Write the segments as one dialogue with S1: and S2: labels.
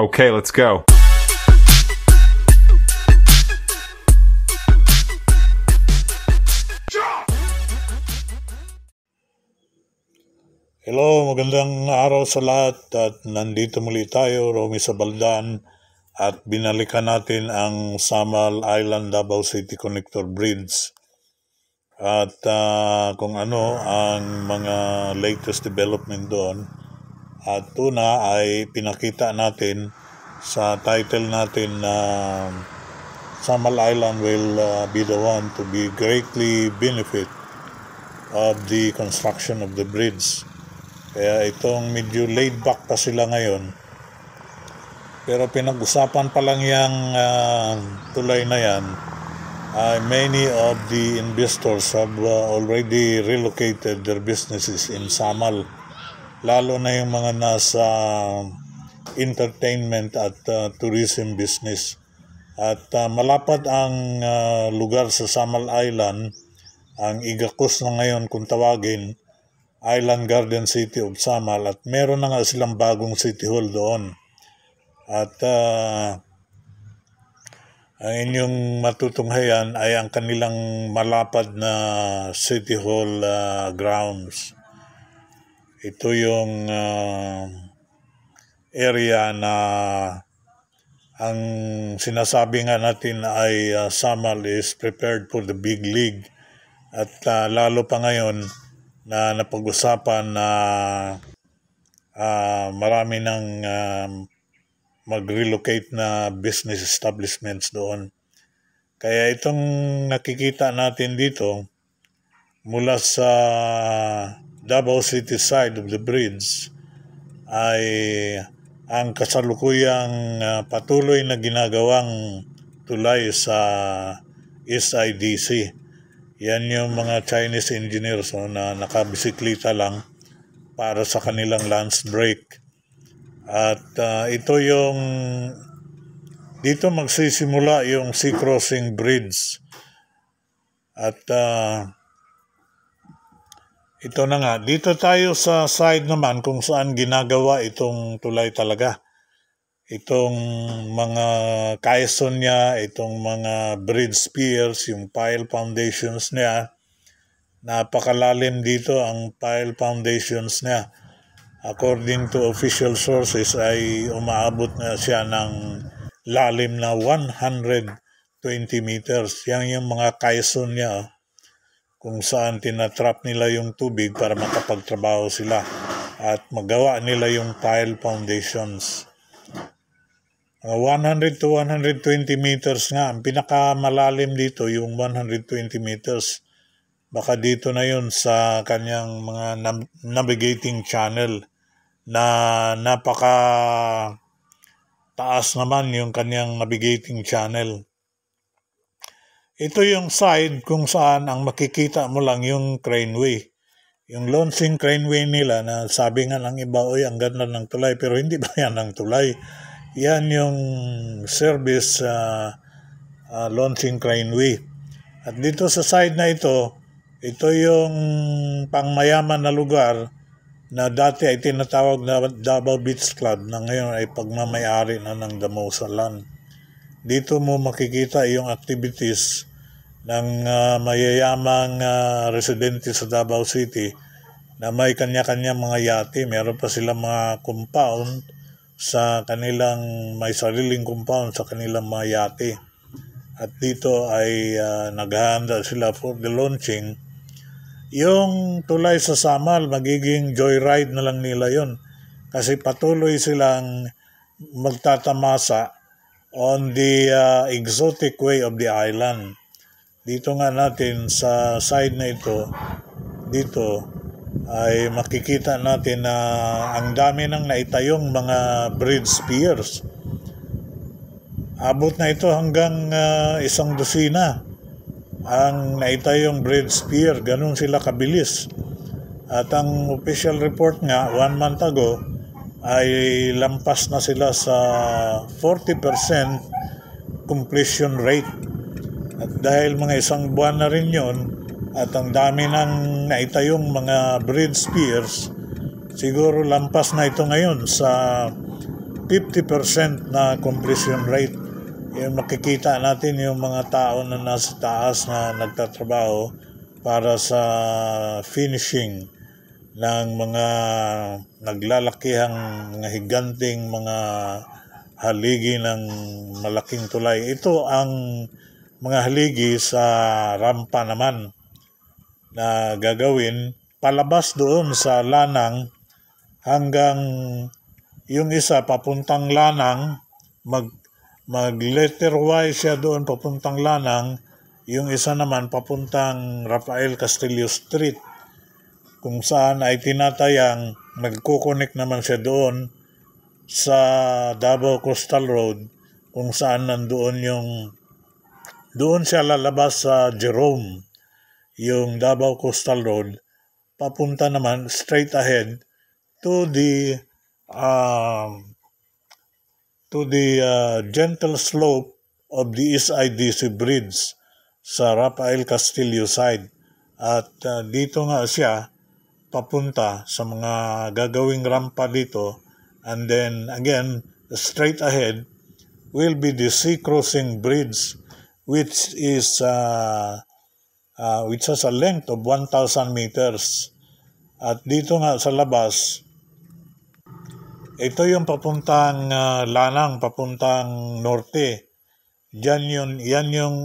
S1: Okay, let's go.
S2: Hello, magandang araw sa lahat at nandito muli tayo, Romy Sabaldan, at binalikan natin ang Samal Island Davao City Connector Bridge at kung ano ang mga latest development doon. At una ay pinakita natin sa title natin na Samal Island will be the one to be greatly benefit of the construction of the bridge. Kaya itong medyo laid back pa sila ngayon. Pero pinag-usapan pa lang yung tulay na yan. Many of the investors have already relocated their businesses in Samal. Lalo na yung mga nasa entertainment at tourism business. At malapad ang lugar sa Samal Island. Ang Igakos na ngayon kung tawagin, Island Garden City of Samal, at meron na nga silang bagong city hall doon. At ang inyong matutunghayan ay ang kanilang malapad na city hall grounds. Ito yung area na ang sinasabi nga natin ay Samal is prepared for the big league. At lalo pa ngayon na napag-usapan na marami ng mag-relocate na business establishments doon. Kaya itong nakikita natin dito mula sa Davao City side of the bridge ay ang kasalukuyang patuloy na ginagawang tulay sa SIDC. Yan yung mga Chinese engineers na nakabisikleta lang para sa kanilang lunch break. At ito yung, dito magsisimula yung Sea Crossing Bridge. At ito na nga, dito tayo sa side naman kung saan ginagawa itong tulay talaga. Itong mga kaison niya, itong mga bridge piers, yung pile foundations niya, napakalalim dito ang pile foundations niya. According to official sources ay umaabot na siya ng lalim na 120 meters. Yan yung mga kaison niya kung saan tinatrap nila yung tubig para makapagtrabaho sila at magawa nila yung pile foundations. 100 to 120 meters nga. Ang pinakamalalim dito yung 120 meters. Baka dito na yun sa kanyang mga navigating channel na napaka taas naman yung kanyang navigating channel. Ito yung side kung saan ang makikita mo lang yung craneway. Yung launching craneway nila na sabi nga ng iba, oy, ang ganda ng tulay, pero hindi ba yan ang tulay? Yan yung service launching craneway. At dito sa side na ito yung pangmayaman na lugar na dati ay tinatawag na Davao Beach Club na ngayon ay pagmamayari na ng Damosalan. Dito mo makikita yung activities ng mayayamang residente sa Davao City na may kanya-kanya mga yate. Meron pa silang mga compound sa kanilang, may sariling compound sa kanilang mga yate. At dito ay naghahanda sila for the launching. Yung tulay sa Samal, magiging joyride na lang nila yon. Kasi patuloy silang magtatamasa on the exotic way of the island. Dito nga natin sa side na ito, dito ay makikita natin na ang dami nang naitayong mga bridge piers. Abot na ito hanggang 100 ang naitayong bridge pier. Ganun sila kabilis. At ang official report nga 1 month ago ay lampas na sila sa 40% completion rate. At dahil mga 1 buwan na rin yun, at ang dami ng naitayong mga bridge piers, siguro lampas na ito ngayon sa 50% na completion rate. Yung makikita natin yung mga tao na nasa taas na nagtatrabaho para sa finishing ng mga naglalakihang mga higanting mga haligi ng malaking tulay. Ito ang mga haligi sa rampa naman na gagawin palabas doon sa Lanang hanggang yung isa papuntang Lanang, mag letter Y siya doon papuntang Lanang, yung isa naman papuntang Rafael Castillo Street, kung saan ay tinatayang nagko-connect naman siya doon sa Davao Coastal Road, kung saan doon siya lalabas sa Jerome, yung Davao Coastal Road, papunta naman straight ahead to the gentle slope of the SIDC Bridge sa Rafael Castillo side. At dito nga siya papunta sa mga gagawing rampa dito, and then again straight ahead will be the Sea Crossing Bridge, which has a length of 1,000 meters. At dito nga sa labas, ito yung papuntang Lanang, papuntang norte. Yan yung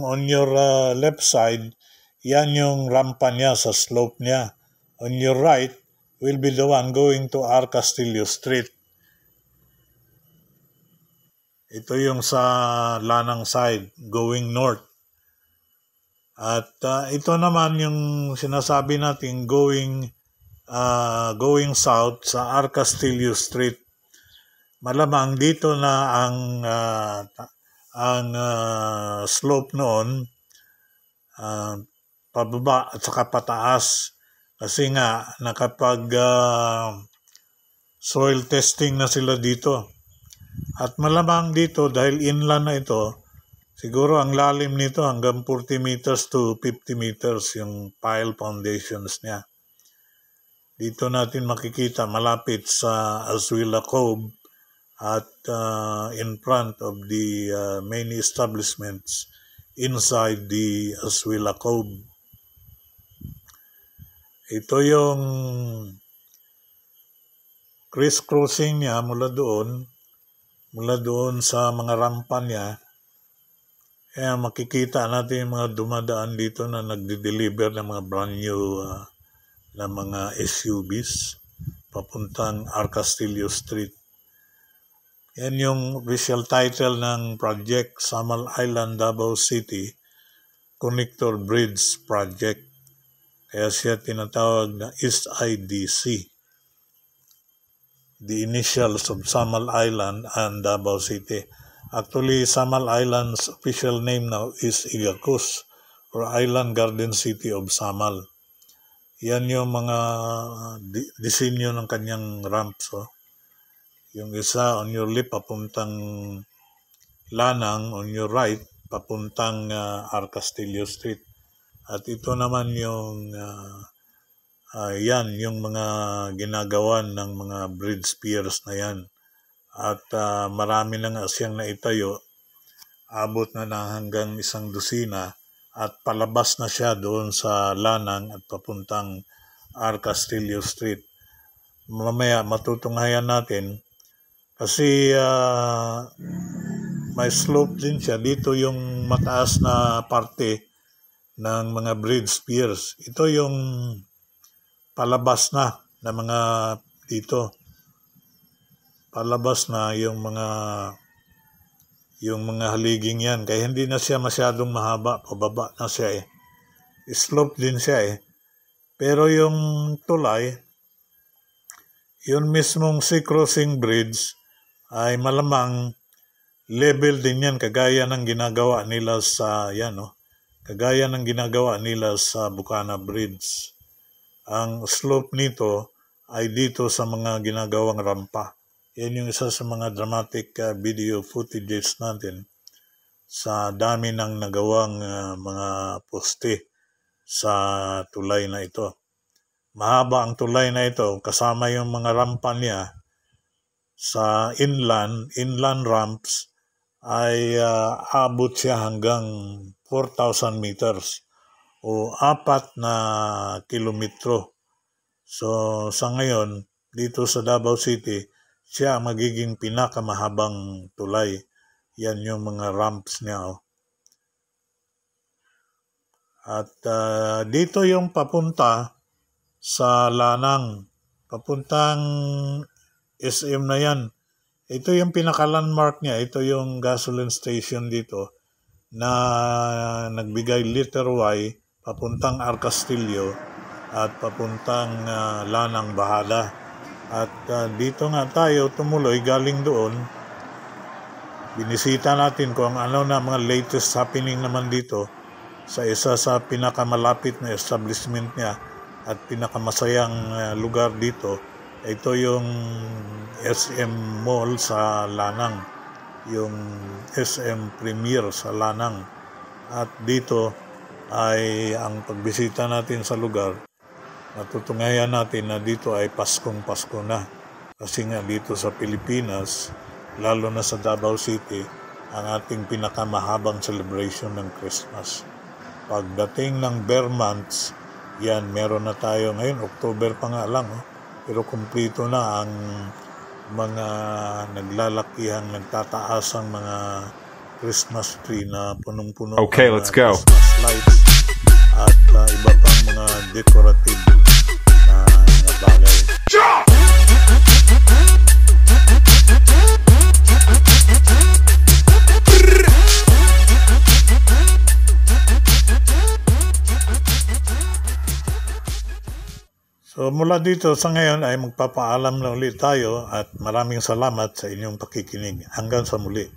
S2: on your left side, yan yung rampa niya sa slope niya. On your right will be the one going to R. Castillo Street. Ito yung sa Lanang side, going north. At ito naman yung sinasabi natin going south sa R. Castillo Street. Malamang dito na ang slope noon pababa at saka pataas, kasi nga nakapag soil testing na sila dito. At malamang dito, dahil inland na ito, siguro ang lalim nito hanggang 40 meters to 50 meters yung pile foundations niya. Dito natin makikita malapit sa Azuela Cove at in front of the main establishments inside the Azuela Cove. Ito yung criss-crossing niya mula doon sa mga rampa niya. Kaya makikita natin yung mga dumadaan dito na nagde-deliver ng mga brand new na mga SUVs papuntang R. Castillo Street. Yan yung official title ng project, Samal Island, Davao City Connector Bridge Project. Kaya siya tinatawag na SIDC. The initials of Samal Island and Davao City. Actually, Samal Island's official name now is Igacos, or Island Garden City of Samal. Yan yung mga disenyo ng kanyang ramps. Yung isa on your left papuntang Lanang, on your right papuntang R. Castillo Street. At ito naman yung yan yung mga ginagawan ng mga bridge piers na yan. At marami na nga siyang naitayo, abot na hanggang 100 at palabas na siya doon sa Lanang at papuntang R. Castillo Street. Mamaya matutunghayan natin kasi may slope din siya. Dito yung mataas na parte ng mga bridge piers. Ito yung palabas na mga dito. Palabas na yung mga haliging yan. Kaya hindi na siya masyadong mahaba. Pababa na siya Slope din siya Pero yung tulay, yun mismong Sea Crossing Bridge, ay malamang level din yan, kagaya ng ginagawa nila sa Bukana Bridge. Ang slope nito ay dito sa mga ginagawang rampa. Yan yung isa sa mga dramatic video footages natin sa dami ng nagawang mga poste sa tulay na ito. Mahaba ang tulay na ito, kasama yung mga rampa niya. sa inland ramps ay abot siya hanggang 4,000 meters o 4 na kilometro. So sa ngayon, dito sa Davao City, siya magiging pinakamahabang tulay. Yan yung mga ramps niya. At dito yung papunta sa Lanang, papuntang SM na yan. Ito yung pinaka-landmark niya. Ito yung gasoline station dito na nagbigay letter Y papuntang Arcastillo at papuntang Lanang Bahala. At dito nga tayo tumuloy galing doon. Binisita natin kung ano na mga latest happening naman dito sa isa sa pinakamalapit na establishment niya at pinakamasayang lugar dito. Ito yung SM Mall sa Lanang, yung SM Premier sa Lanang. At dito ay ang pagbisita natin sa lugar, natutungayan natin na dito ay Paskong-Pasko na. Kasi nga dito sa Pilipinas, lalo na sa Davao City, ang ating pinakamahabang celebration ng Christmas. Pagdating ng bare months, yan, meron na tayo ngayon, October pa nga lang, pero kumpleto na ang mga naglalakihang, nagtataasang mga Christmas tree na punong-puno.
S1: Okay, let's go.
S2: Christmas lights at iba pang mga decorative na mga bagay. So mula dito sa ngayon ay magpapaalam na ulit tayo at maraming salamat sa inyong pakikinig. Hanggang sa muli.